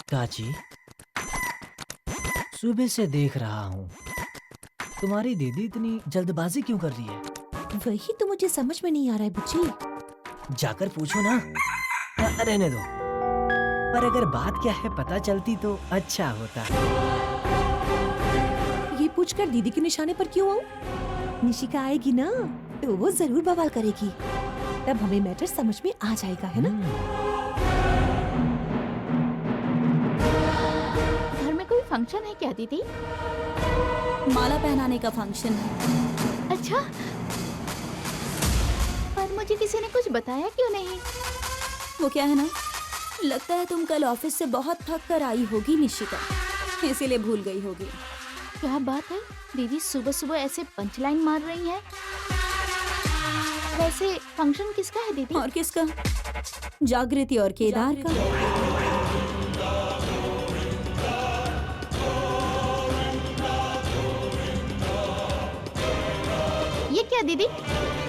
चाची, सुबह से देख रहा हूँ तुम्हारी दीदी इतनी जल्दबाजी क्यों कर रही है? वही तो मुझे समझ में नहीं आ रहा है बुच्ची। जाकर पूछो ना। रहने दो। पर अगर बात क्या है पता चलती तो अच्छा होता। ये पूछकर दीदी के निशाने पर क्यों आऊं? निशिका आएगी ना तो वो जरूर बवाल करेगी, तब हमें मैटर समझ में आ जाएगा, है ना? घर में कोई फंक्शन है क्या दीदी? माला पहनाने का फंक्शन है। अच्छा, पर मुझे किसी ने कुछ बताया क्यों नहीं? वो क्या है ना, लगता है तुम कल ऑफिस से बहुत थक कर आई होगी निशिका, इसीलिए भूल गई होगी। क्या बात है, दीदी सुबह सुबह ऐसे पंचलाइन मार रही हैं। वैसे फंक्शन किसका है दीदी? और किसका? जागृति और केदार का। ये क्या दीदी,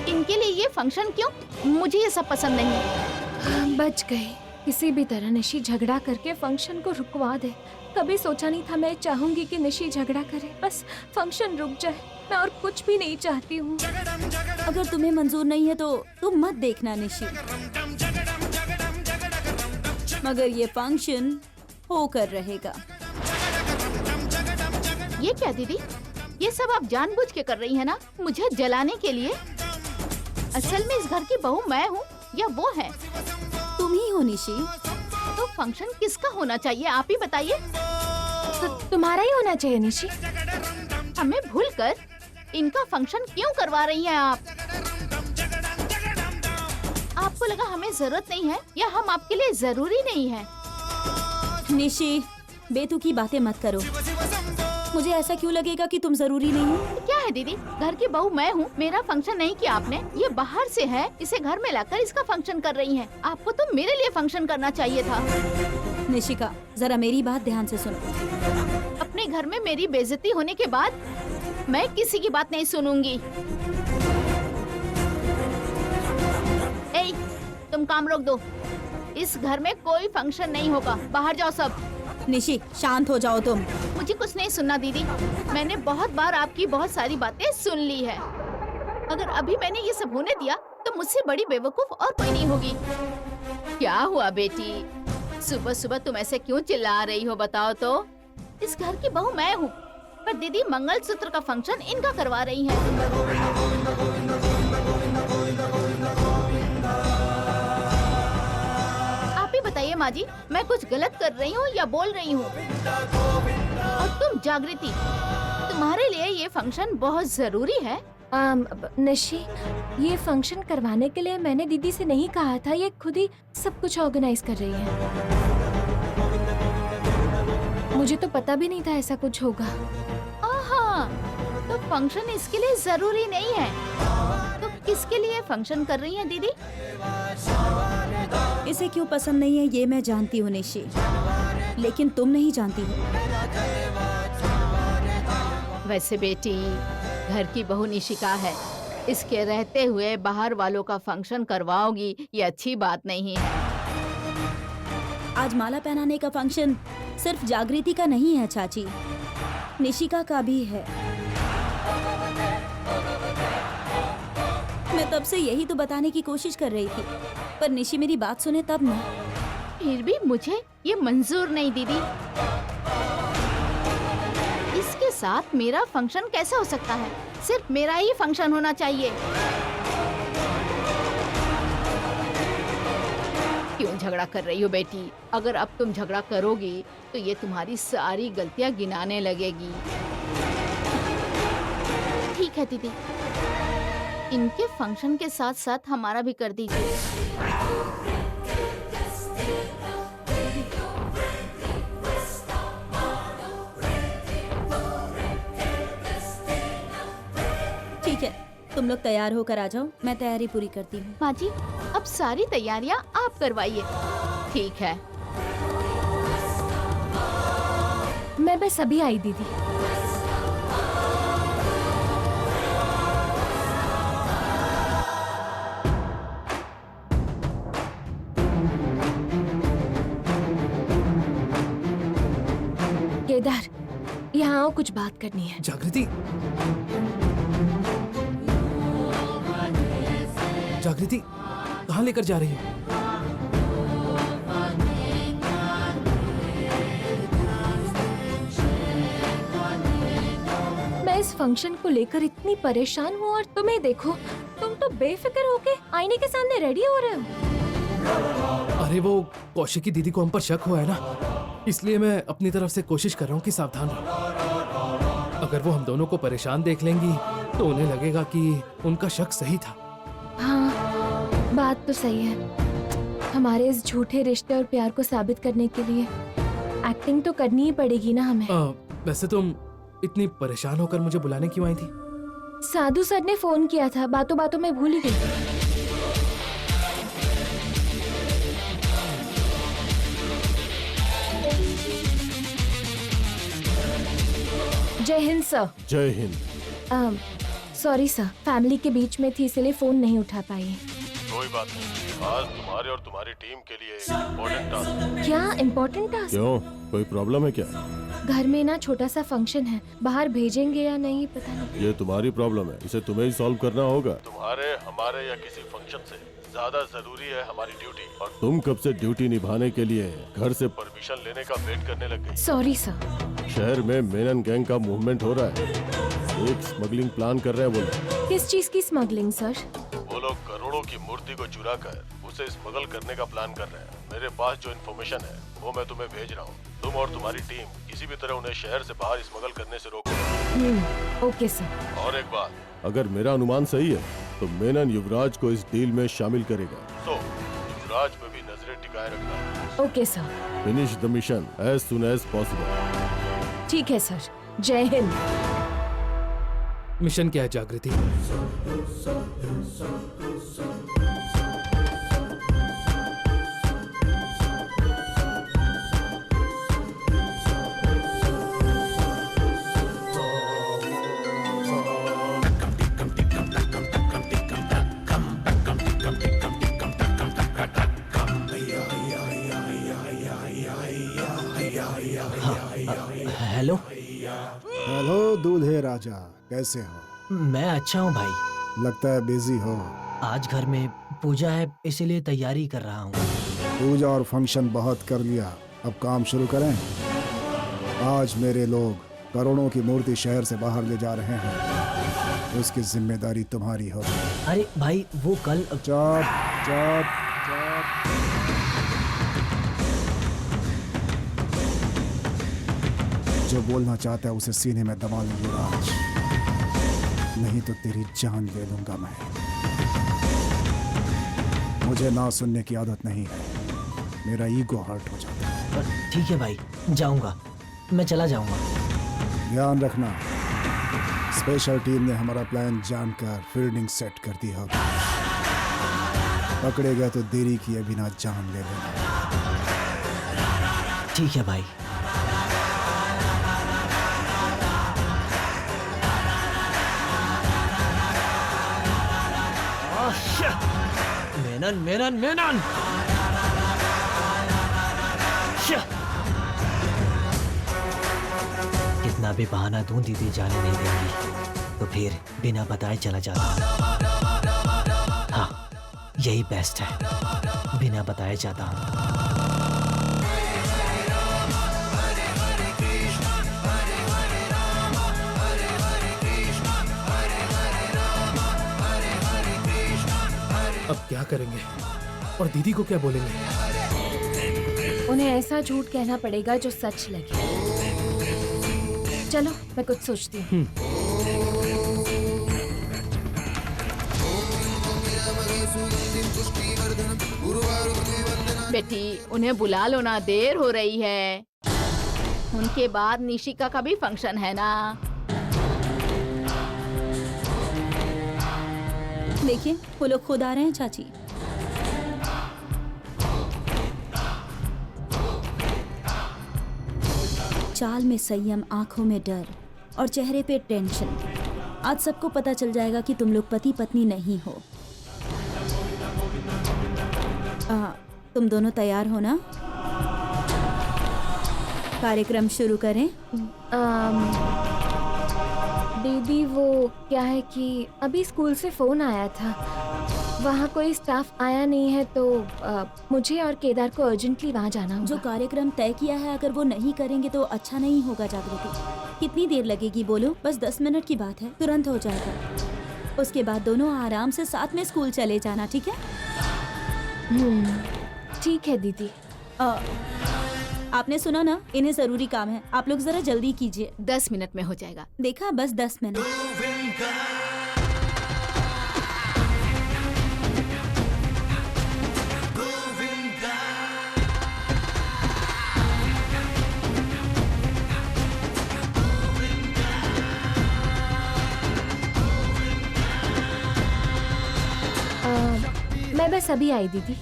इनके लिए ये फंक्शन क्यों? मुझे ये सब पसंद नहीं। बच गई। किसी भी तरह निशी झगड़ा करके फंक्शन को रुकवा दे। कभी सोचा नहीं था मैं चाहूंगी कि निशी झगड़ा करे, बस फंक्शन रुक जाए। मैं और कुछ भी नहीं चाहती हूँ। अगर तुम्हें मंजूर नहीं है तो तुम मत देखना निशी, मगर ये फंक्शन होकर रहेगा। ये क्या दीदी, ये सब आप जानबूझ के कर रही हैं ना, मुझे जलाने के लिए? असल में इस घर की बहू मैं हूँ या वो है? तुम ही हो निशी। तो फंक्शन किसका होना चाहिए, आप ही बताइए। तो तुम्हारा ही होना चाहिए निशी। हमें भूलकर इनका फंक्शन क्यों करवा रही हैं आप? आपको लगा हमें जरूरत नहीं है या हम आपके लिए जरूरी नहीं है? निशी, बेतुकी बातें मत करो। मुझे ऐसा क्यों लगेगा कि तुम जरूरी नहीं हो? क्या है दीदी, घर की बहू मैं हूँ, मेरा फंक्शन नहीं किया आपने। ये बाहर से है, इसे घर में लाकर इसका फंक्शन कर रही हैं। आपको तो मेरे लिए फंक्शन करना चाहिए था। निशिका, जरा मेरी बात ध्यान से सुनो। अपने घर में मेरी बेइज्जती होने के बाद मैं किसी की बात नहीं सुनूंगी। ए, तुम काम रोक दो। इस घर में कोई फंक्शन नहीं होगा, बाहर जाओ सब। निशी, शांत हो जाओ तुम। मुझे कुछ नहीं सुनना दीदी, मैंने बहुत बार आपकी बहुत सारी बातें सुन ली है। अगर अभी मैंने ये सब होने दिया तो मुझसे बड़ी बेवकूफ और कोई नहीं होगी। क्या हुआ बेटी, सुबह सुबह तुम ऐसे क्यों चिल्ला रही हो, बताओ तो? इस घर की बहू मैं हूँ, पर दीदी मंगलसूत्र का फंक्शन इनका करवा रही है। आप ही बताइए माँ जी, मैं कुछ गलत कर रही हूँ या बोल रही हूँ? और तुम जागृति, तुम्हारे लिए ये फंक्शन बहुत जरूरी है? निशी, ये फंक्शन करवाने के लिए मैंने दीदी से नहीं कहा था, ये खुद ही सब कुछ ऑर्गेनाइज कर रही है। मुझे तो पता भी नहीं था ऐसा कुछ होगा। आहा, तो फंक्शन इसके लिए जरूरी नहीं है, तो किसके लिए फंक्शन कर रही हैं दीदी? इसे क्यों पसंद नहीं है ये मैं जानती हूँ निशी, लेकिन तुम नहीं जानती हो। वैसे बेटी, घर की बहू निशिका है, इसके रहते हुए बाहर वालों का फंक्शन करवाओगी, ये अच्छी बात नहीं है। आज माला पहनाने का फंक्शन सिर्फ जागृति का नहीं है चाची, निशिका का भी है। मैं तब से यही तो बताने की कोशिश कर रही थी, पर निशी मेरी बात सुने तब ना। फिर भी मुझे ये मंजूर नहीं दीदी। इसके साथ मेरा फंक्शन कैसे हो सकता है? सिर्फ मेरा ही फंक्शन होना चाहिए। क्यों झगड़ा कर रही हो बेटी? अगर अब तुम झगड़ा करोगी तो ये तुम्हारी सारी गलतियां गिनाने लगेगी। ठीक है दीदी, इनके फंक्शन के साथ साथ हमारा भी कर दीजिए। ठीक है, तुम लोग तैयार होकर आ जाओ, मैं तैयारी पूरी करती हूँ। माँ जी, अब सारी तैयारियां आप करवाइए। ठीक है। मैं बस अभी आई दीदी। केदार, यहाँ आओ, कुछ बात करनी है। जागृति, जागृति कहाँ लेकर जा रही हो? मैं इस फंक्शन को लेकर इतनी परेशान हूँ और तुम्हें देखो, तुम तो बेफिक्र होके आईने के सामने रेडी हो रहे हो। अरे वो कौशिकी दीदी को हम पर शक हुआ है ना, इसलिए मैं अपनी तरफ से कोशिश कर रहा हूँ कि सावधान रहूं। अगर वो हम दोनों को परेशान देख लेंगी तो उन्हें लगेगा कि उनका शक सही था। हाँ, बात तो सही है। हमारे इस झूठे रिश्ते और प्यार को साबित करने के लिए एक्टिंग तो करनी ही पड़ेगी ना हमें। वैसे तुम इतनी परेशान होकर मुझे बुलाने क्यों आई थी? साधु सर ने फोन किया था, बातों बातों में भूल ही गई। जय हिंद सर। जय हिंद। सॉरी सर, फैमिली के बीच में थी इसलिए फोन नहीं उठा पाई। कोई बात नहीं, आज तुम्हारे और तुम्हारी टीम के लिए इम्पोर्टेंट टास्क। क्या इम्पोर्टेंट टास्क? क्यों, कोई प्रॉब्लम है क्या? घर में ना छोटा सा फंक्शन है, बाहर भेजेंगे या नहीं पता नहीं। ये तुम्हारी प्रॉब्लम है, इसे तुम्हें ही सॉल्व करना होगा। तुम्हारे, हमारे या किसी फंक्शन से ज्यादा जरूरी है हमारी ड्यूटी, और तुम कब से ड्यूटी निभाने के लिए घर से परमिशन लेने का वेट करने लग गई। Sorry sir. शहर में मेनन गैंग का मूवमेंट हो रहा है, एक स्मगलिंग प्लान कर रहे हैं वो लोग। किस चीज की स्मगलिंग सर? वो लोग करोड़ों की मूर्ति को चुरा कर उसे स्मगल करने का प्लान कर रहे हैं। मेरे पास जो इन्फॉर्मेशन है वो मैं तुम्हें भेज रहा हूँ। तुम और तुम्हारी टीम किसी भी तरह उन्हें शहर से बाहर स्मगल करने से रोको। Okay sir. और एक बात, अगर मेरा अनुमान सही है तो मेनन युवराज को इस डील में शामिल करेगा, तो युवराज पे भी नजरें टिकाए रखना। Okay sir. Finish the mission as soon as possible. ठीक है सर। जय हिंद। मिशन क्या है जागृति? हेलो। हेलो दूल्हे राजा, कैसे हो? मैं अच्छा हूँ भाई। लगता है बिजी हो। आज घर में पूजा है इसीलिए तैयारी कर रहा हूँ। पूजा और फंक्शन बहुत कर लिया, अब काम शुरू करें। आज मेरे लोग करोड़ों की मूर्ति शहर से बाहर ले जा रहे हैं, उसकी जिम्मेदारी तुम्हारी हो। अरे भाई वो कल चुप चुप चुप। जो बोलना चाहता है उसे सीने में दबा ले युवराज, नहीं तो तेरी जान ले लूंगा मैं। मुझे ना सुनने की आदत नहीं है, मेरा ईगो हर्ट हो जाता है। ठीक है भाई, जाऊंगा, मैं चला जाऊंगा। ध्यान रखना, स्पेशल टीम ने हमारा प्लान जानकर फील्डिंग सेट कर दी होगी। पकड़े गए तो देरी किए बिना जान ले लेना। ठीक है भाई। मेनन मेनन मेनन। कितना भी बहाना दूं दीदी जाने नहीं देंगी, तो फिर बिना बताए चला जाता हूं। हाँ, यही बेस्ट है, बिना बताए जाता हूं। अब क्या करेंगे और दीदी को क्या बोलेंगे? उन्हें ऐसा झूठ कहना पड़ेगा जो सच लगे। चलो मैं कुछ सोचती हूँ। बेटी उन्हें बुला लो ना, देर हो रही है। उनके बाद निशिका का भी फंक्शन है ना। देखिए वो लोग खुद आ रहे हैं चाची। चाल में संयम, आंखों में डर और चेहरे पे टेंशन। आज सबको पता चल जाएगा कि तुम लोग पति पत्नी नहीं हो। तुम दोनों तैयार हो ना? कार्यक्रम शुरू करें। दीदी वो क्या है कि अभी स्कूल से फोन आया था, वहाँ कोई स्टाफ आया नहीं है तो मुझे और केदार को अर्जेंटली वहाँ जाना जो होगा। कार्यक्रम तय किया है अगर वो नहीं करेंगे तो अच्छा नहीं होगा जागृति। कितनी देर लगेगी बोलो? बस 10 मिनट की बात है, तुरंत हो जाएगा। उसके बाद दोनों आराम से साथ में स्कूल चले जाना, ठीक है? ठीक है दीदी। आपने सुना ना, इन्हें जरूरी काम है, आप लोग जरा जल्दी कीजिए। 10 मिनट में हो जाएगा। देखा, बस 10 मिनट। मैं बस अभी आई दीदी।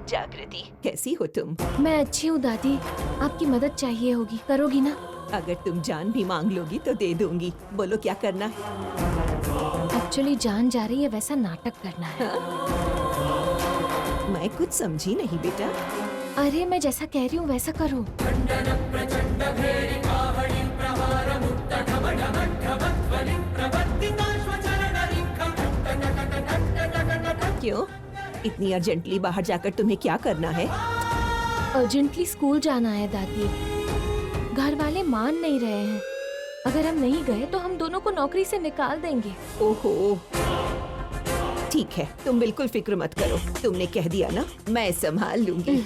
जागृति, कैसी हो तुम? मैं अच्छी हूँ दादी, आपकी मदद चाहिए होगी, करोगी ना? अगर तुम जान भी मांग लोगी तो दे दूंगी। बोलो क्या करना है? एक्चुअली जान जा रही है, वैसा नाटक करना है। मैं कुछ समझी नहीं बेटा। अरे मैं जैसा कह रही हूँ वैसा करो। क्यों? इतनी अर्जेंटली बाहर जाकर तुम्हें क्या करना है? अर्जेंटली स्कूल जाना है दादी, घर वाले मान नहीं रहे हैं। अगर हम नहीं गए तो हम दोनों को नौकरी से निकाल देंगे। ओहो, ठीक है, तुम बिल्कुल फिक्र मत करो। तुमने कह दिया ना, मैं संभाल लूंगी।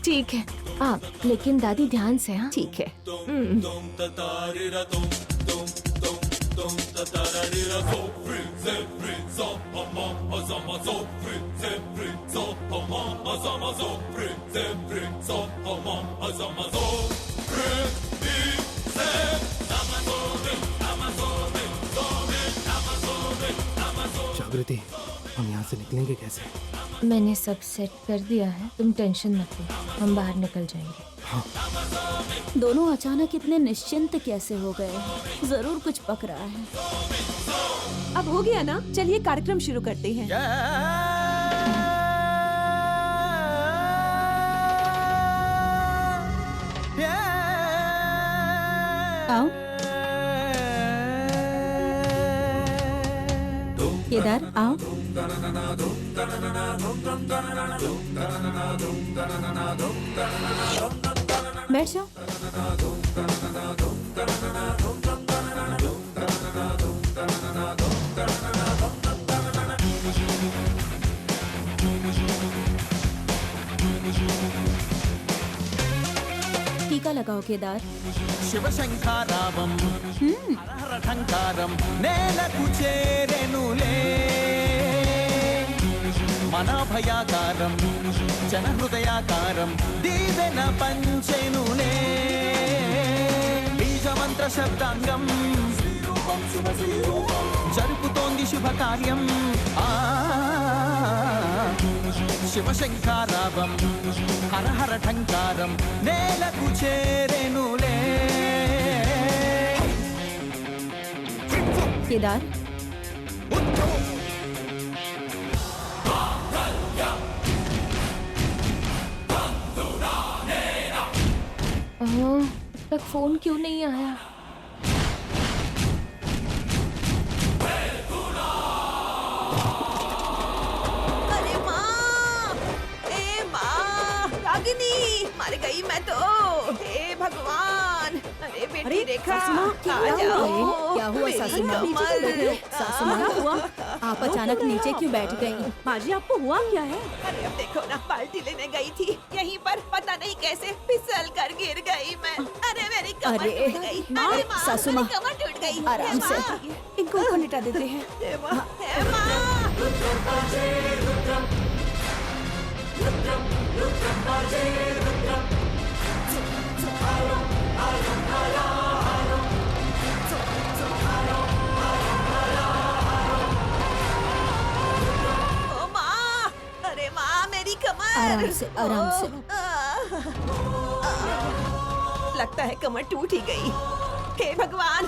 ठीक है आप, लेकिन दादी ध्यान से। हाँ ठीक है। जागृति, हम यहाँ से निकलेंगे कैसे? मैंने सब सेट कर दिया है, तुम टेंशन मत लो, हम बाहर निकल जाएंगे। दोनों अचानक इतने निश्चिंत कैसे हो गए? जरूर कुछ पक रहा है। अब हो गया ना, चलिए कार्यक्रम शुरू करते हैं। आओ केदार, आओ। बैठ जाओ। टीका लगाओ केदार। శివశంఖారావం హరహరఠంకారం నేలకు చేరెనులే మనభయాకారం జనహృదయాకారం దీవెన పంచెనులే బీజమంత్ర శబ్దాంగం జరుపుతోంది శుభకార్యం శివశంఖారావం హరహరఠంకారం నేలకు చేరెనులే केदार, अब तक फोन क्यों नहीं आया? अरे माँ! ए माँ! रागिनी! मर गई मैं तो! हे भगवान! अरे बेटी रेखा, आ जाओ। क्या हुआ सासू माँ? सासू माँ, क्या हुआ? आप अचानक नीचे क्यों बैठ गई? माजी, आपको हुआ क्या है? अरे अब देखो ना, पार्टी लेने गई थी, यहीं पर पता नहीं कैसे फिसल कर गिर गई मैं। अरे मेरी कमर अरे, टूट गई। माँ, अरे सासू मेरी माँ, कमर टूट गई। आराम से। इनको ऊपर लिटा देते हैं। हे माँ, हे माँ। ओ माँ! अरे आराम से, आराम से। लगता है कमर टूट ही गई। हे भगवान,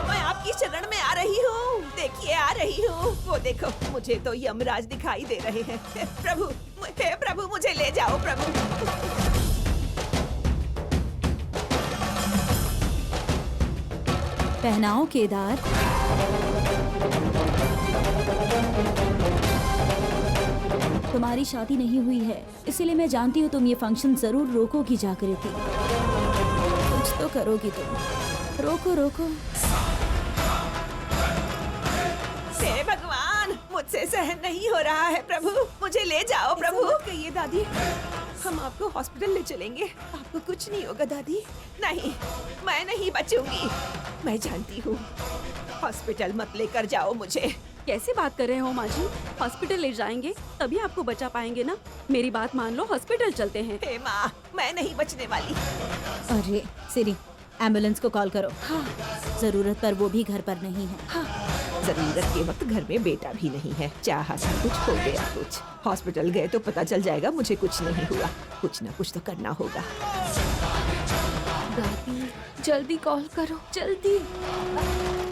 मैं आपकी शरण में आ रही हूँ। देखिए आ रही हूँ। वो देखो, मुझे तो यमराज दिखाई दे रहे हैं। हे प्रभु, मुझे ले जाओ प्रभु। पहनाओ केदार। तुम्हारी शादी नहीं हुई है, इसीलिए मैं जानती हूँ तुम ये फंक्शन जरूर रोकोगी जागृति। कुछ तो करोगी तुम। रोको रोको। हे भगवान, मुझसे सहन नहीं हो रहा है प्रभु। मुझे ले जाओ प्रभु। कहिए दादी, हम आपको हॉस्पिटल ले चलेंगे। आपको कुछ नहीं होगा दादी। नहीं, मैं नहीं बचूंगी। मैं जानती हूँ। हॉस्पिटल मत लेकर जाओ मुझे। कैसे बात कर रहे हो माँ जी? हॉस्पिटल ले जाएंगे तभी आपको बचा पाएंगे ना। मेरी बात मान लो, हॉस्पिटल चलते हैं। हे माँ, मैं नहीं बचने वाली। अरे सिरी, एम्बुलेंस को कॉल करो। हाँ। जरूरत पर वो भी घर पर नहीं है। हाँ। जरूरत के वक्त घर में बेटा भी नहीं है। चाहा था कुछ, हो गया कुछ। हॉस्पिटल गए तो पता चल जाएगा मुझे कुछ नहीं हुआ। कुछ ना कुछ तो करना होगा। दादी जल्दी कॉल करो, जल्दी।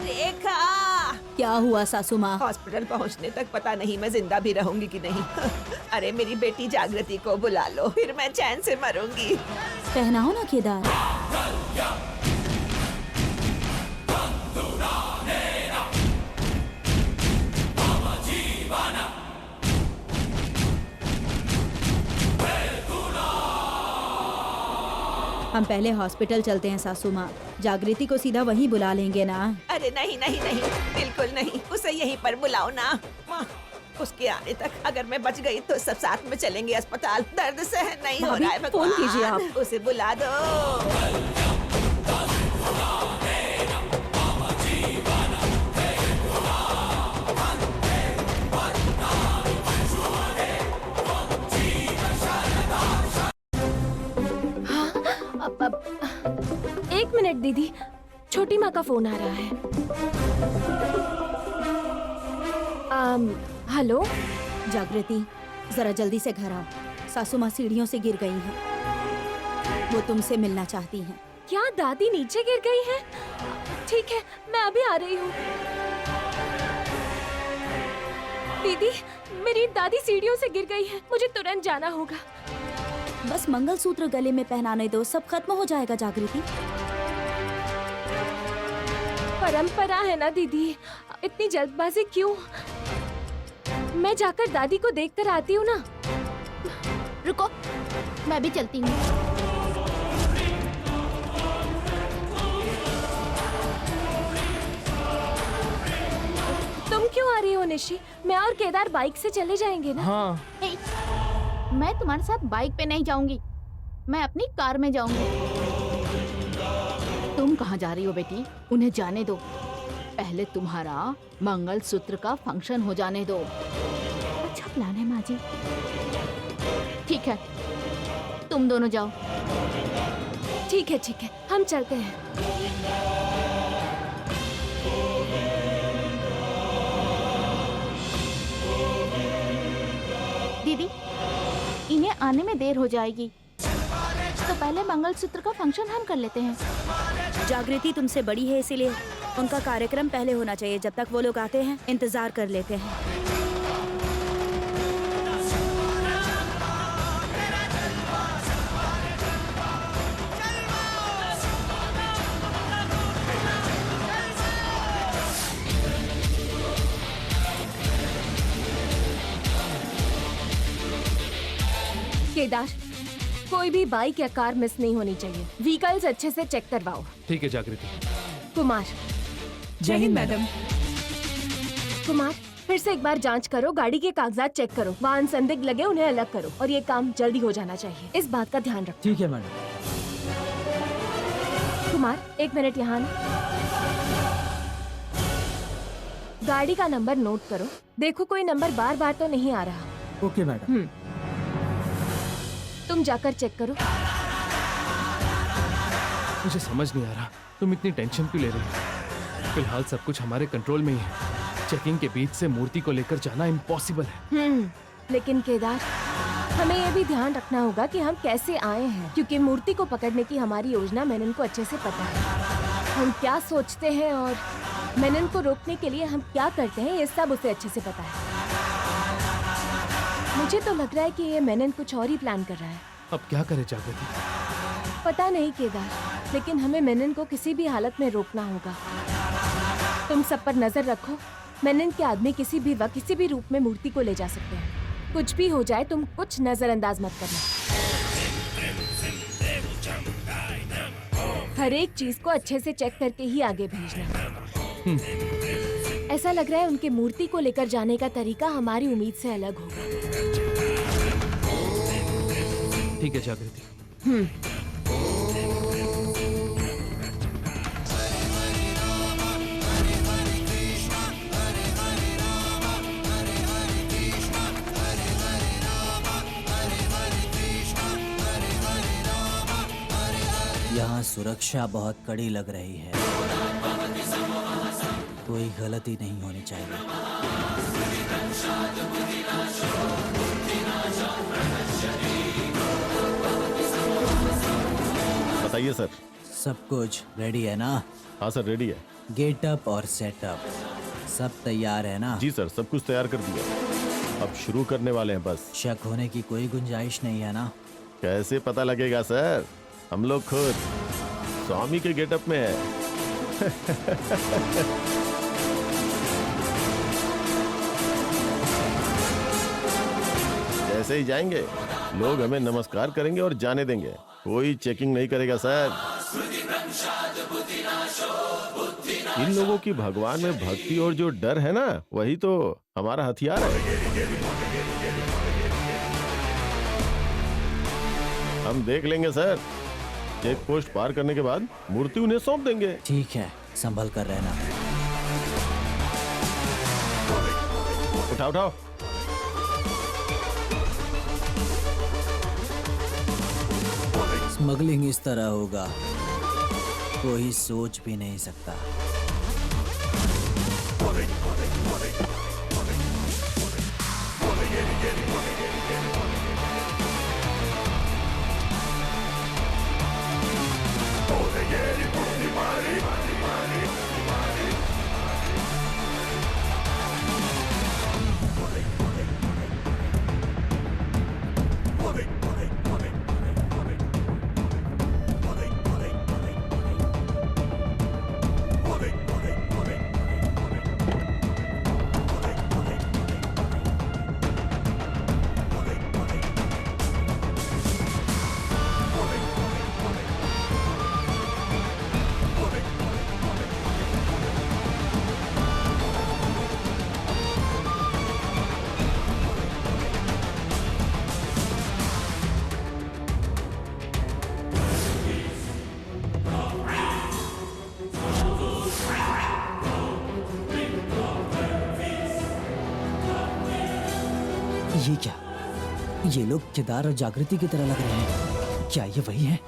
रेखा, क्या हुआ सासू माँ? हॉस्पिटल पहुंचने तक पता नहीं मैं जिंदा भी रहूंगी कि नहीं। अरे मेरी बेटी जागृति को बुला लो, फिर मैं चैन से मरूंगी। पहनाओ ना केदार। हम पहले हॉस्पिटल चलते हैं सासू माँ। जागृति को सीधा वहीं बुला लेंगे ना। अरे नहीं नहीं नहीं, बिल्कुल नहीं। उसे यहीं पर बुलाओ ना। माँ, उसके आने तक अगर मैं बच गई तो सब साथ में चलेंगे अस्पताल। दर्द सहन नहीं हो रहा है भगवान। फोन कीजिए आप। उसे बुला दो। एक मिनट दीदी, छोटी माँ का फोन आ रहा है। हेलो जागृति, जरा जल्दी से घर आओ। सासू माँ सीढ़ियों से गिर गई हैं। वो तुमसे मिलना चाहती हैं। क्या दादी नीचे गिर गई है? ठीक है, मैं अभी आ रही हूँ। दीदी, मेरी दादी सीढ़ियों से गिर गई है। मुझे तुरंत जाना होगा। बस मंगलसूत्र गले में पहनाने दो, सब खत्म हो जाएगा जागृति। परंपरा है ना दीदी, इतनी जल्दबाजी क्यों? मैं जाकर दादी को देखकर आती हूँ ना। रुको, मैं भी चलती हूँ। तुम क्यों आ रही हो निशी? मैं और केदार बाइक से चले जाएंगे ना। हाँ। हे, मैं तुम्हारे साथ बाइक पे नहीं जाऊंगी। मैं अपनी कार में जाऊंगी। तुम कहाँ जा रही हो बेटी? उन्हें जाने दो। पहले तुम्हारा मंगलसूत्र का फंक्शन हो जाने दो। अच्छा प्लान है माँ जी। ठीक है, तुम दोनों जाओ। ठीक है, हम चलते हैं। दीदी, इन्हें आने में देर हो जाएगी, तो पहले मंगलसूत्र का फंक्शन हम कर लेते हैं। जागृति तुमसे बड़ी है, इसीलिए उनका कार्यक्रम पहले होना चाहिए। जब तक वो लोग आते हैं इंतजार कर लेते हैं। केदार, कोई भी बाइक या कार मिस नहीं होनी चाहिए। व्हीकल्स अच्छे से चेक करवाओ। ठीक है जागृति। कुमार। जय हिंद मैडम। कुमार, फिर से एक बार जांच करो, गाड़ी के कागजात चेक करो, वाहन संदिग्ध लगे उन्हें अलग करो, और ये काम जल्दी हो जाना चाहिए। इस बात का ध्यान रखो। ठीक है मैडम। कुमार, एक मिनट यहाँ ना। गाड़ी का नंबर नोट करो। देखो कोई नंबर बार बार तो नहीं आ रहा। Okay madam. तुम जाकर चेक करो। मुझे समझ नहीं आ रहा तुम इतनी टेंशन क्यों ले रही हो। फिलहाल सब कुछ हमारे कंट्रोल में ही है। चेकिंग के बीच से मूर्ति को लेकर जाना इम्पॉसिबल है। लेकिन केदार, हमें ये भी ध्यान रखना होगा कि हम कैसे आए हैं, क्योंकि मूर्ति को पकड़ने की हमारी योजना मेनन को अच्छे से पता है। हम क्या सोचते हैं और मेनन को रोकने के लिए हम क्या करते हैं, ये सब उसे अच्छे से पता है। मुझे तो लग रहा है कि ये मेनन कुछ और ही प्लान कर रहा है। अब क्या करे जागृति? पता नहीं केदार, लेकिन हमें मेनन को किसी भी हालत में रोकना होगा। तुम सब पर नजर रखो। मेनन के आदमी किसी भी वक्त किसी भी रूप में मूर्ति को ले जा सकते हैं। कुछ भी हो जाए तुम कुछ नजरअंदाज मत करना। हर एक चीज को अच्छे से चेक करके ही आगे भेजना। ऐसा लग रहा है उनके मूर्ति को लेकर जाने का तरीका हमारी उम्मीद से अलग होगा। ठीक है जागृति। यहाँ सुरक्षा बहुत कड़ी लग रही है। कोई गलती नहीं होनी चाहिए। बताइए सर। सब कुछ रेडी है ना? हाँ सर, रेडी है। गेटअप और सेटअप सब तैयार है ना? जी सर, सब कुछ तैयार कर दिया। अब शुरू करने वाले हैं बस। शक होने की कोई गुंजाइश नहीं है ना? कैसे पता लगेगा सर? हम लोग खुद स्वामी के गेटअप में है। जैसे ही जाएंगे लोग हमें नमस्कार करेंगे और जाने देंगे। कोई चेकिंग नहीं करेगा सर। इन लोगों की भगवान में भक्ति और जो डर है ना, वही तो हमारा हथियार है। हम देख लेंगे सर। चेक पोस्ट पार करने के बाद मूर्ति उन्हें सौंप देंगे। ठीक है, संभल कर रहना। उठाओ उठाओ। स्मगलिंग इस तरह होगा कोई सोच भी नहीं सकता। ये क्या? ये लोग केदार और जागृति की तरह लग रहे हैं। क्या ये वही है?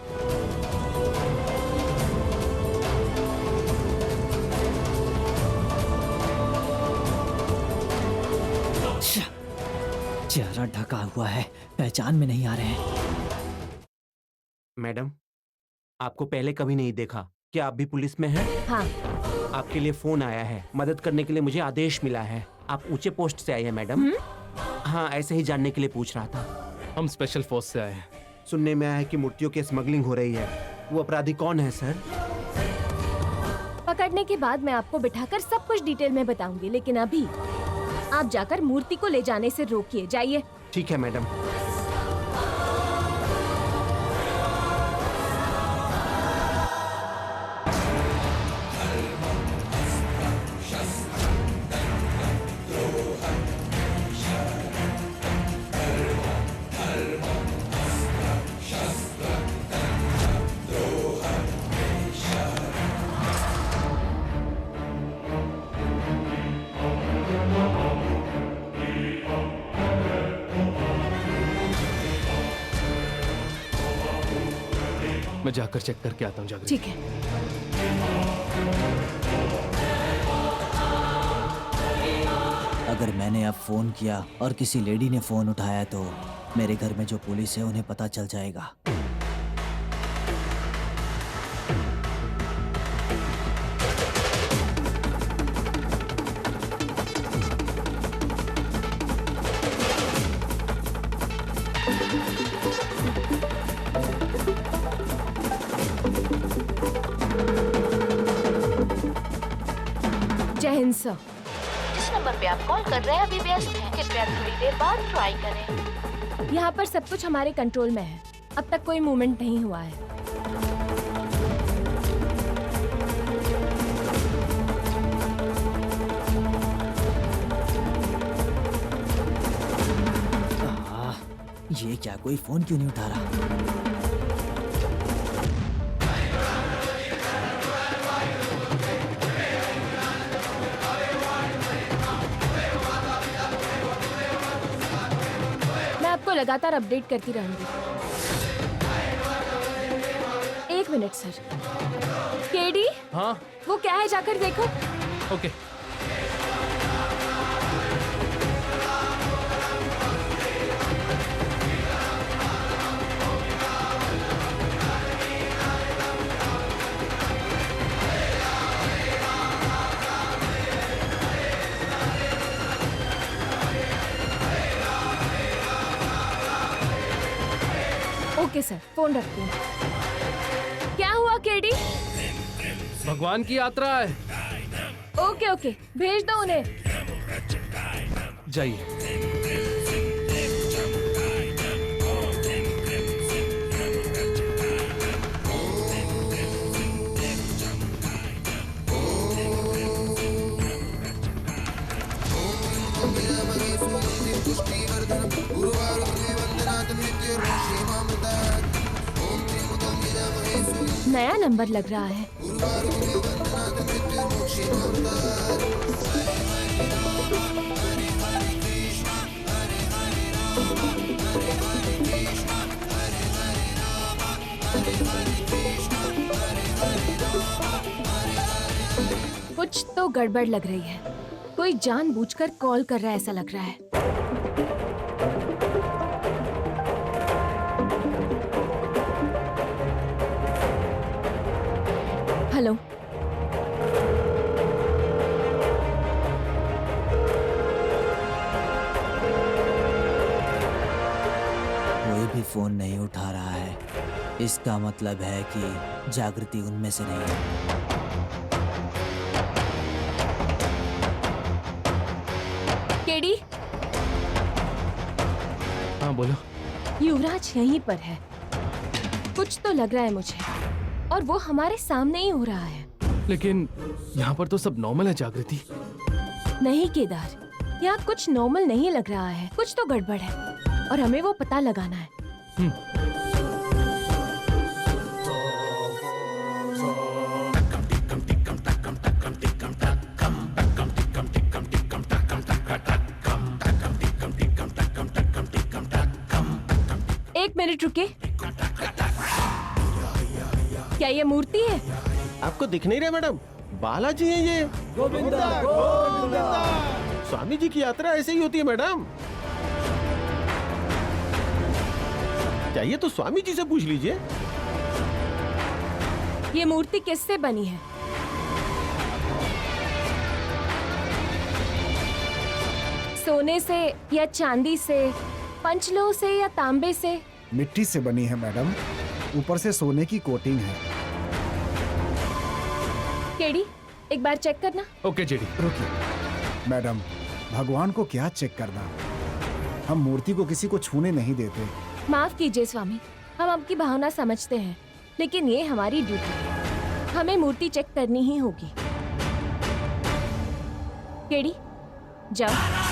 चेहरा ढका हुआ है, पहचान में नहीं आ रहे हैं। मैडम, आपको पहले कभी नहीं देखा। क्या आप भी पुलिस में हैं? हाँ। आपके लिए फोन आया है। मदद करने के लिए मुझे आदेश मिला है। आप ऊंचे पोस्ट से आई हैं मैडम? हाँ, ऐसे ही जानने के लिए पूछ रहा था। हम स्पेशल फोर्स से आए हैं। सुनने में आया है कि मूर्तियों की स्मगलिंग हो रही है। वो अपराधी कौन है सर? पकड़ने के बाद मैं आपको बिठाकर सब कुछ डिटेल में बताऊंगी, लेकिन अभी आप जाकर मूर्ति को ले जाने से रोकिए। जाइए। ठीक है मैडम। मैं जाकर चेक करके आता हूँ जागृति। ठीक है। अगर मैंने अब फोन किया और किसी लेडी ने फोन उठाया तो मेरे घर में जो पुलिस है उन्हें पता चल जाएगा। जय हिंद सर। जिस नंबर पे आप कॉल कर रहे हैं अभी व्यस्त है, कृपया थोड़ी देर बाद ट्राई करें। यहाँ पर सब कुछ हमारे कंट्रोल में है। अब तक कोई मूवमेंट नहीं हुआ है। ये क्या, कोई फोन क्यों नहीं उठा रहा? मैं आपको लगातार अपडेट करती रहूंगी। एक मिनट सर। केडी, हाँ वो क्या है जाकर देखो। ओके। ओके सर, फोन रखती हूँ। क्या हुआ केडी? भगवान की यात्रा है। ओके ओके, भेज दो उन्हें। जाइए। नया नंबर लग रहा है। कुछ तो गड़बड़ लग रही है। कोई जानबूझकर कॉल कर रहा है ऐसा लग रहा है। हेलो, कोई भी फोन नहीं उठा रहा है। इसका मतलब है कि जागृति उनमें से नहीं है। केडी, हाँ बोलो। युवराज यहीं पर है। कुछ तो लग रहा है मुझे, और वो हमारे सामने ही हो रहा है। लेकिन यहाँ पर तो सब नॉर्मल है जागृति। नहीं केदार, यहाँ कुछ नॉर्मल नहीं लग रहा है। कुछ तो गड़बड़ है और हमें वो पता लगाना है। एक मिनट रुके। क्या ये मूर्ति है? आपको दिख नहीं रहा मैडम? बालाजी है ये। गोविंदा, गोविंदा। स्वामी जी की यात्रा ऐसे ही होती है मैडम। चाहिए तो स्वामी जी से पूछ लीजिए। ये मूर्ति किससे बनी है? सोने से या चांदी से, पंचलोह से या तांबे से? मिट्टी से बनी है मैडम, ऊपर से सोने की कोटिंग है। केडी, एक बार चेक करना। Okay JD. रुकिए मैडम, भगवान को क्या चेक करना, हम मूर्ति को किसी को छूने नहीं देते। माफ कीजिए स्वामी, हम आपकी भावना समझते हैं, लेकिन ये हमारी ड्यूटी है। हमें मूर्ति चेक करनी ही होगी। केडी, जाओ।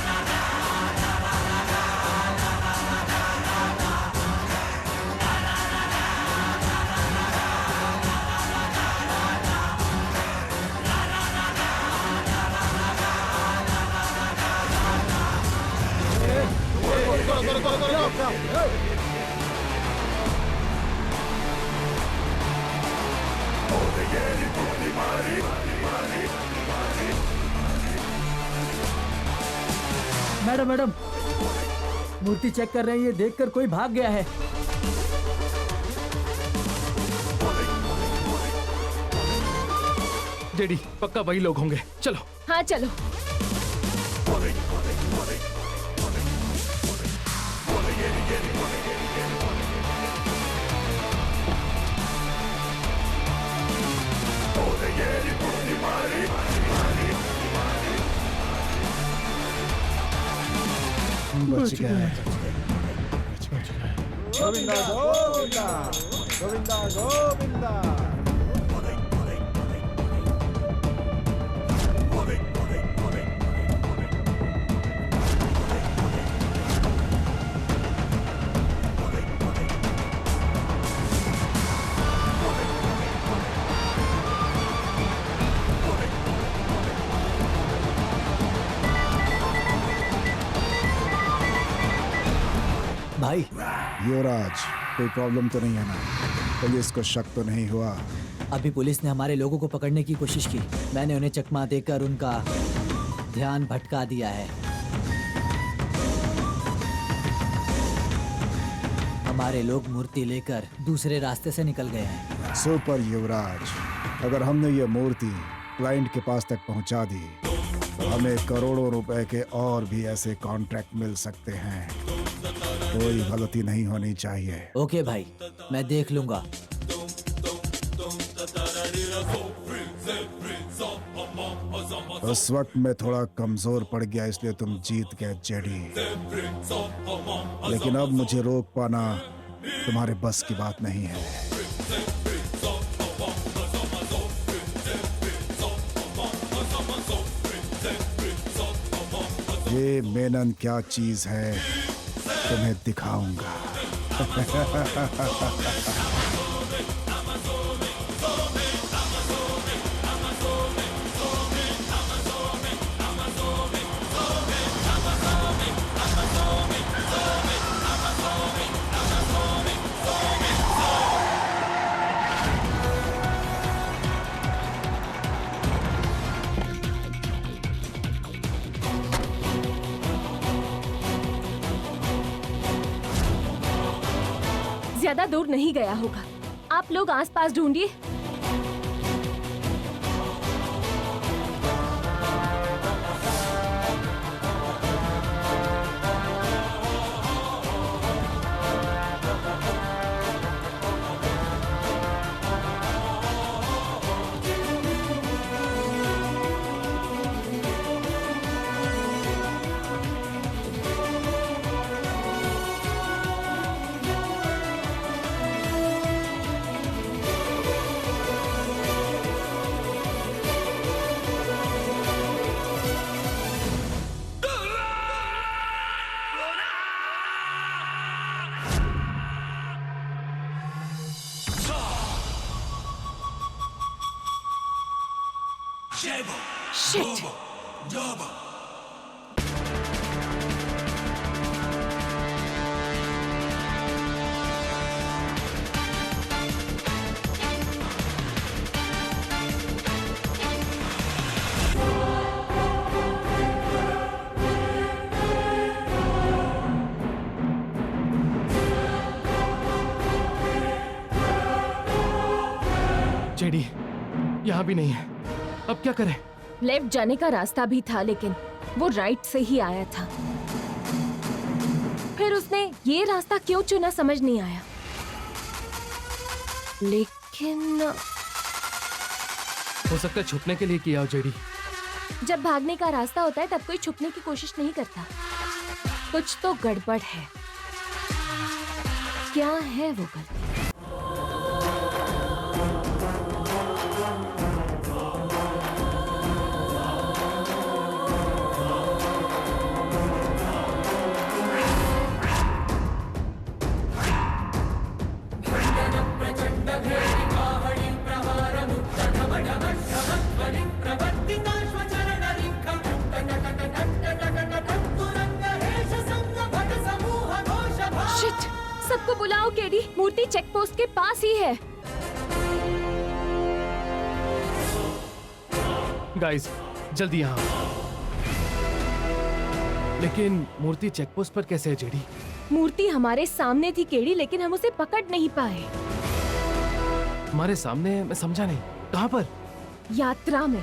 मैडम मैडम मूर्ति चेक कर रहे हैं, ये देखकर कोई भाग गया है। जेडी, पक्का वही लोग होंगे, चलो। हाँ चलो। बच गए। गोविंदा गोविंदा गोविंदा गोविंदा। भाई युवराज, कोई प्रॉब्लम तो नहीं है ना? पुलिस को शक तो नहीं हुआ? अभी पुलिस ने हमारे लोगों को पकड़ने की कोशिश की, मैंने उन्हें चकमा देकर उनका ध्यान भटका दिया है। हमारे लोग मूर्ति लेकर दूसरे रास्ते से निकल गए हैं। सुपर युवराज, अगर हमने ये मूर्ति क्लाइंट के पास तक पहुंचा दी तो हमें करोड़ों रुपए के और भी ऐसे कॉन्ट्रैक्ट मिल सकते हैं। कोई गलती नहीं होनी चाहिए। ओके भाई, मैं देख लूंगा। उस वक्त मैं थोड़ा कमजोर पड़ गया, इसलिए तुम जीत गए जेडी। लेकिन अब मुझे रोक पाना तुम्हारे बस की बात नहीं है। ये मेनन क्या चीज है तुम्हें दिखाऊंगा। ज्यादा दूर नहीं गया होगा, आप लोग आसपास ढूंढिए। Shit! जेडी, यहाँ भी नहीं है, अब क्या करें? लेफ्ट जाने का रास्ता भी था, लेकिन वो राइट से ही आया था। फिर उसने ये रास्ता क्यों चुना समझ नहीं आया। लेकिन हो सकता है छुपने के लिए किया हो जेडी। जब भागने का रास्ता होता है तब कोई छुपने की कोशिश नहीं करता। कुछ तो गड़बड़ है। क्या है वो गलती? सबको बुलाओ केडी, मूर्ति चेक पोस्ट के पास ही है। गाइस, जल्दी यहाँ। लेकिन मूर्ति चेकपोस्ट पर कैसे है जेडी? मूर्ति हमारे सामने थी केडी, लेकिन हम उसे पकड़ नहीं पाए। हमारे सामने? मैं समझा नहीं, कहाँ पर? यात्रा में।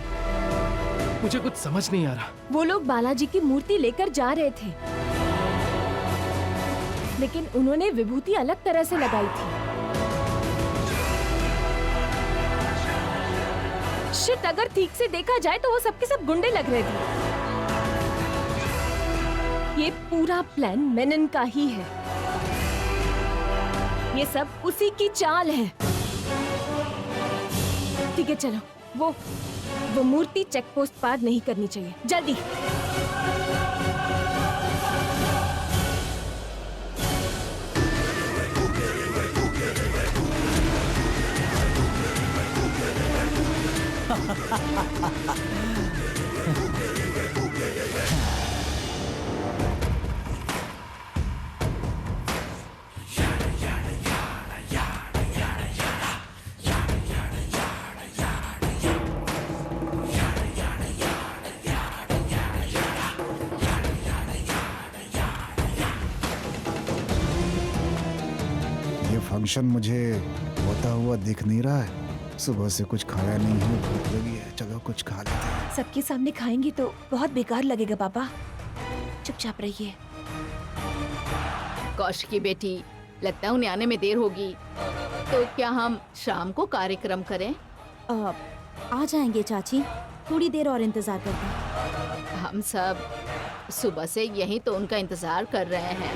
मुझे कुछ समझ नहीं आ रहा। वो लोग बालाजी की मूर्ति लेकर जा रहे थे, लेकिन उन्होंने विभूति अलग तरह से लगाई थी। शिट, अगर ठीक से देखा जाए तो वो सबके सब गुंडे लग रहे थे। ये पूरा प्लान मेनन का ही है। ये सब उसी की चाल है। ठीक है, चलो। वो मूर्ति चेक पोस्ट पार नहीं करनी चाहिए। जल्दी। फंक्शन मुझे होता हुआ दिख नहीं रहा है। सुबह से कुछ खाया नहीं हूँ, भूख लगी है। चलो कुछ खा लेते हैं। सबके सामने खाएंगे तो बहुत बेकार लगेगा पापा। चुपचाप रहिए। कौशिक की बेटी, लगता है उन्हें आने में देर होगी, तो क्या हम शाम को कार्यक्रम करें? आ जाएंगे चाची, थोड़ी देर और इंतजार करते हैं। हम सब सुबह से यही तो उनका इंतजार कर रहे हैं।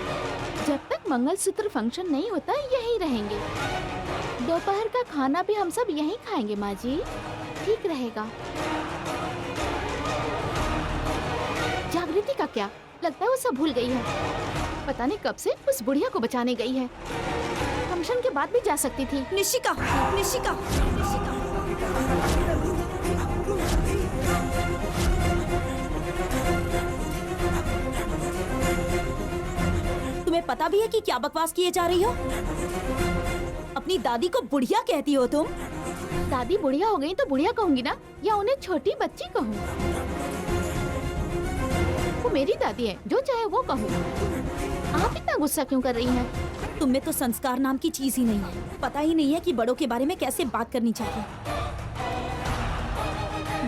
जब तक मंगलसूत्र फंक्शन नहीं होता यहीं रहेंगे। दोपहर का खाना भी हम सब यहीं खाएंगे माँ जी, ठीक रहेगा। जागृति का क्या? लगता है वो सब भूल गई है। पता नहीं कब से उस बुढ़िया को बचाने गई है। फंक्शन के बाद भी जा सकती थी। निशिका, निशिका, निशिका। तुम्हें पता भी है कि क्या बकवास किए जा रही हो? अपनी दादी को बुढ़िया कहती हो तुम? दादी बुढ़िया हो गई तो बुढ़िया कहूंगी ना, या उन्हें छोटी बच्ची कहूँ? वो मेरी दादी है, जो चाहे वो कहूँ। आप इतना गुस्सा क्यों कर रही हैं? तुम में तो संस्कार नाम की चीज ही नहीं है। पता ही नहीं है कि बड़ों के बारे में कैसे बात करनी चाहिए।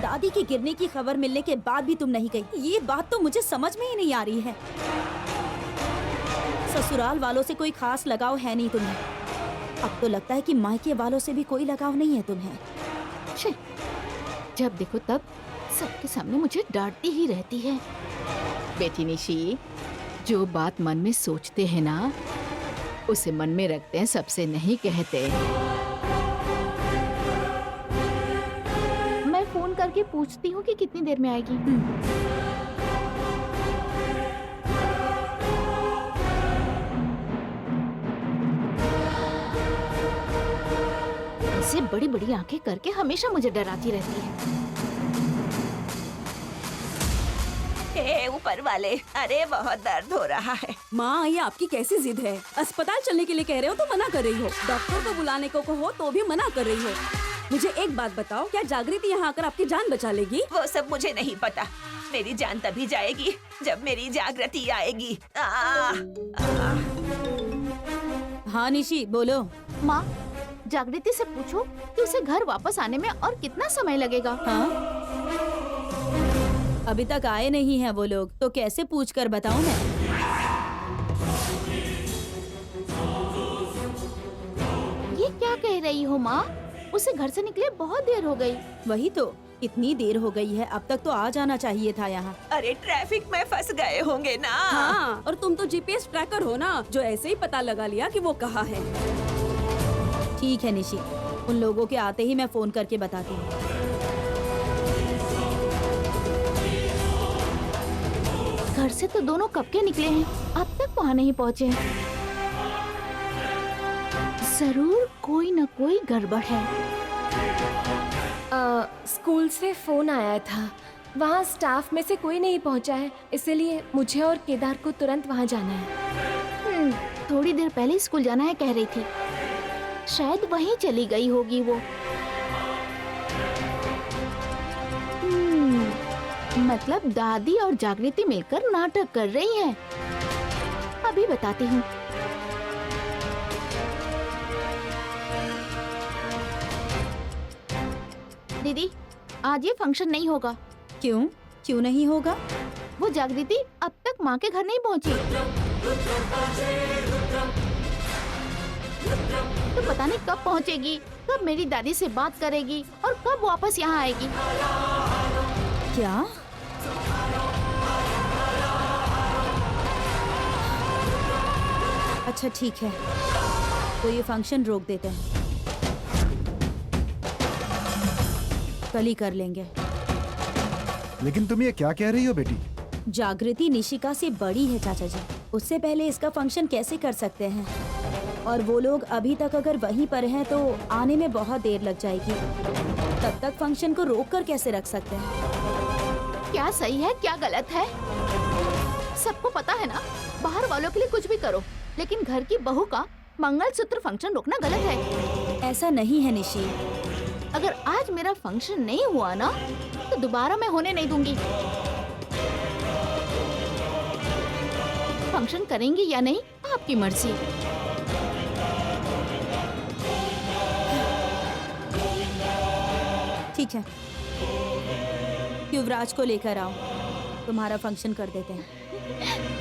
दादी के गिरने की खबर मिलने के बाद भी तुम नहीं गई। ये बात तो मुझे समझ में ही नहीं आ रही है। ससुराल वालों से कोई खास लगाव है नहीं तुम्हें। अब तो लगता है कि मायके वालों से भी कोई लगाव नहीं है तुम्हें। जब देखो तब सबके सामने मुझे डांटती ही रहती है। बेटी निशी, जो बात मन में सोचते हैं ना, उसे मन में रखते हैं, सबसे नहीं कहते। मैं फोन करके पूछती हूँ कि कितनी देर में आएगी। ऐसे बड़ी बड़ी आंखें करके हमेशा मुझे डराती रहती है। ऊपर वाले, अरे बहुत दर्द हो रहा है। माँ, ये आपकी कैसी जिद है? अस्पताल चलने के लिए कह रहे हो तो मना कर रही हो, डॉक्टर को बुलाने को कहो तो भी मना कर रही हो। मुझे एक बात बताओ, क्या जागृति यहाँ आकर आपकी जान बचा लेगी? वो सब मुझे नहीं पता। मेरी जान तभी जाएगी जब मेरी जागृति आएगी। हाँ निशी, बोलो। माँ, जागृति से पूछो कि उसे घर वापस आने में और कितना समय लगेगा। हाँ? अभी तक आए नहीं हैं वो लोग, तो कैसे पूछकर बताऊं मैं? ये क्या कह रही हो माँ? उसे घर से निकले बहुत देर हो गई। वही तो, इतनी देर हो गई है, अब तक तो आ जाना चाहिए था यहाँ। अरे ट्रैफिक में फंस गए होंगे ना। हाँ, और तुम तो जीपीएस ट्रैकर हो ना, जो ऐसे ही पता लगा लिया कि वो कहाँ है। ठीक है निशी, उन लोगों के आते ही मैं फोन करके बताती हूँ। घर से तो दोनों कब के निकले हैं, अब तक वहाँ नहीं पहुँचे। जरूर कोई न कोई गड़बड़ है। स्कूल से फोन आया था, वहाँ स्टाफ में से कोई नहीं पहुँचा है, इसलिए मुझे और केदार को तुरंत वहाँ जाना है। थोड़ी देर पहले स्कूल जाना है कह रही थी, शायद वहीं चली गई होगी वो। मतलब दादी और जागृति मिलकर नाटक कर रही हैं। अभी बताती हूँ। दीदी, आज ये फंक्शन नहीं होगा। क्यों? क्यों नहीं होगा? वो जागृति अब तक माँ के घर नहीं पहुँची। तो पता नहीं कब पहुँचेगी, कब मेरी दादी से बात करेगी और कब वापस यहाँ आएगी। क्या? अच्छा ठीक है, तो ये फंक्शन रोक देते हैं, कल ही कर लेंगे। लेकिन तुम ये क्या कह रही हो बेटी? जागृति निशिका से बड़ी है चाचा जी, उससे पहले इसका फंक्शन कैसे कर सकते हैं? और वो लोग अभी तक अगर वहीं पर हैं तो आने में बहुत देर लग जाएगी। तब तक फंक्शन को रोक कर कैसे रख सकते हैं? क्या सही है क्या गलत है, सबको पता है ना। बाहर वालों के लिए कुछ भी करो, लेकिन घर की बहू का मंगलसूत्र फंक्शन रोकना गलत है। ऐसा नहीं है निशी। अगर आज मेरा फंक्शन नहीं हुआ ना, तो दोबारा मैं होने नहीं दूंगी। फंक्शन करेंगी या नहीं, आपकी मर्जी। ठीक है, युवराज को लेकर आओ, तुम्हारा फंक्शन कर देते हैं।